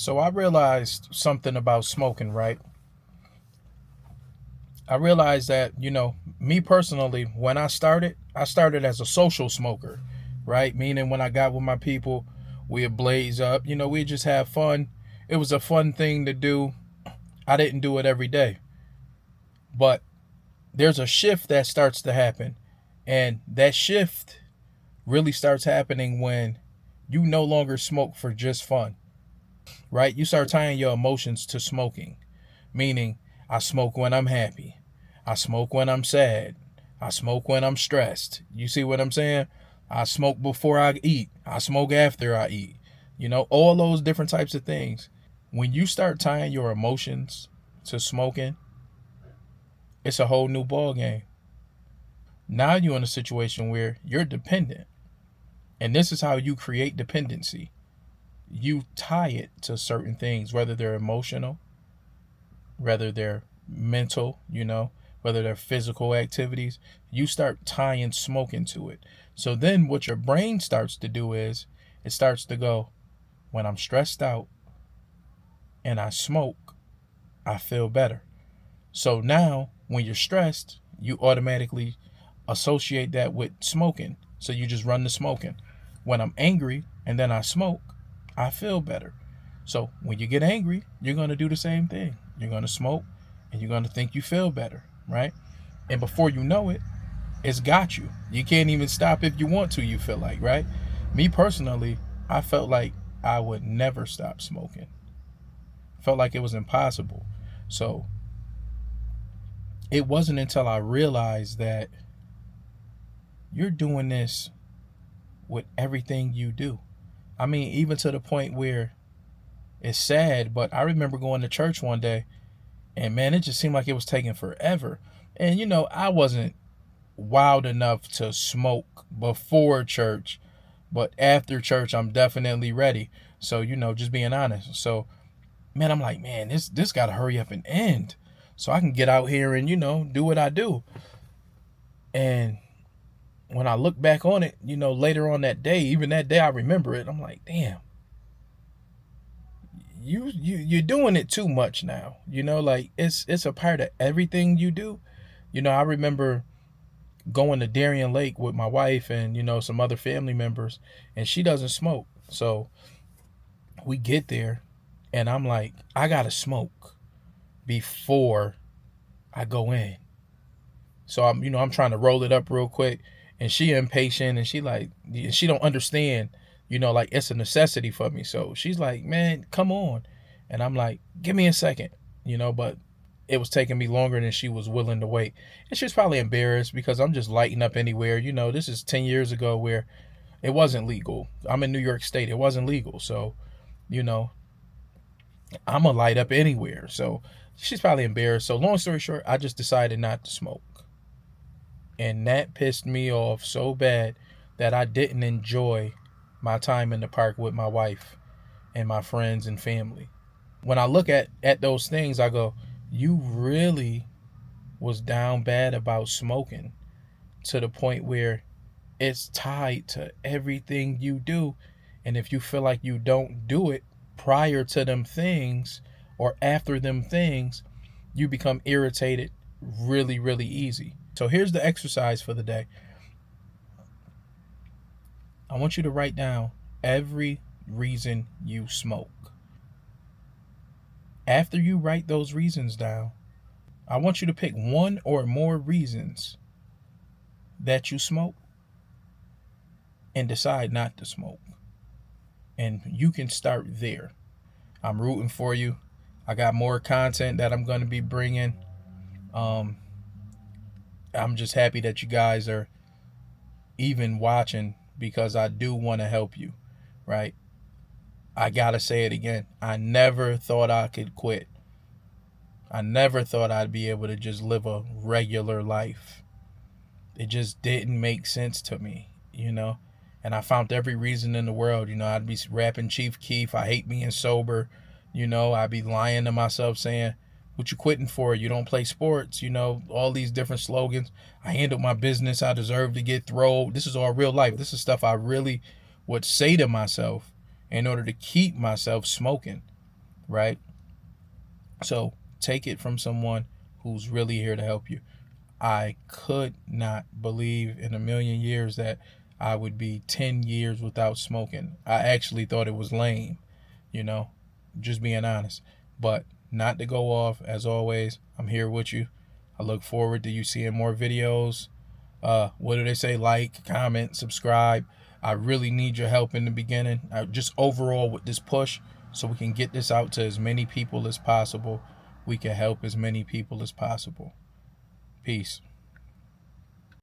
So I realized something about smoking, right? I realized that, me personally, when I started as a social smoker, right? Meaning when I got with my people, we'd blaze up, we just have fun. It was a fun thing to do. I didn't do it every day. But there's a shift that starts to happen. And that shift really starts happening when you no longer smoke for just fun, right? You start tying your emotions to smoking, meaning I smoke when I'm happy. I smoke when I'm sad. I smoke when I'm stressed. You see what I'm saying? I smoke before I eat. I smoke after I eat. All those different types of things. When you start tying your emotions to smoking, it's a whole new ball game. Now you're in a situation where you're dependent. And this is how you create dependency. You tie it to certain things, whether they're emotional, whether they're mental, whether they're physical activities. You start tying smoking to it. So then what your brain starts to do is it starts to go, when I'm stressed out and I smoke, I feel better. So now when you're stressed, you automatically associate that with smoking. So you just run to smoking. When I'm angry and then I smoke, I feel better. So when you get angry, you're going to do the same thing. You're going to smoke and you're going to think you feel better, right? And before you know it, it's got you. You can't even stop if you want to, you feel like, right? Me personally, I felt like I would never stop smoking. Felt like it was impossible. So it wasn't until I realized that you're doing this with everything you do. I mean, even to the point where it's sad, but I remember going to church one day and man, it just seemed like it was taking forever. And I wasn't wild enough to smoke before church, but after church, I'm definitely ready. So, just being honest. So, man, I'm like, man, this got to hurry up and end so I can get out here and, do what I do. And when I look back on it, later on that day, even that day I remember it, I'm like, damn, you're doing it too much now. Like it's a part of everything you do. I remember going to Darien Lake with my wife and some other family members, and she doesn't smoke. So we get there, and I'm like, I gotta smoke before I go in. So I'm trying to roll it up real quick, and she impatient, and she don't understand, like it's a necessity for me. So she's like, man, come on, and I'm like, give me a second, but it was taking me longer than she was willing to wait. And she was probably embarrassed because I'm just lighting up anywhere. This is 10 years ago where it wasn't legal. I'm in New York State. It wasn't legal. So, you know, I'm going to light up anywhere. So she's probably embarrassed. So long story short, I just decided not to smoke. And that pissed me off so bad that I didn't enjoy my time in the park with my wife and my friends and family. When I look at those things, I go, you really was down bad about smoking to the point where it's tied to everything you do. And if you feel like you don't do it prior to them things or after them things, you become irritated really, really easy. So here's the exercise for the day. I want you to write down every reason you smoke. After you write those reasons down, I want you to pick one or more reasons that you smoke and decide not to smoke. And you can start there. I'm rooting for you. I got more content that I'm going to be bringing. I'm just happy that you guys are even watching because I do want to help you, right? I got to say it again. I never thought I could quit. I never thought I'd be able to just live a regular life. It just didn't make sense to me, And I found every reason in the world, I'd be rapping Chief Keef. I hate being sober. I'd be lying to myself saying, what you quitting for? You don't play sports, all these different slogans. I handled my business. I deserve to get throwed. This is all real life. This is stuff I really would say to myself in order to keep myself smoking. right? So take it from someone who's really here to help you. I could not believe in a million years that I would be 10 years without smoking. I actually thought it was lame, you know, just being honest. But not to go off, as always, I'm here with you. I look forward to you seeing more videos. What do they say? Like, comment, subscribe. I really need your help in the beginning. Just overall with this push, so we can get this out to as many people as possible. We can help as many people as possible. Peace.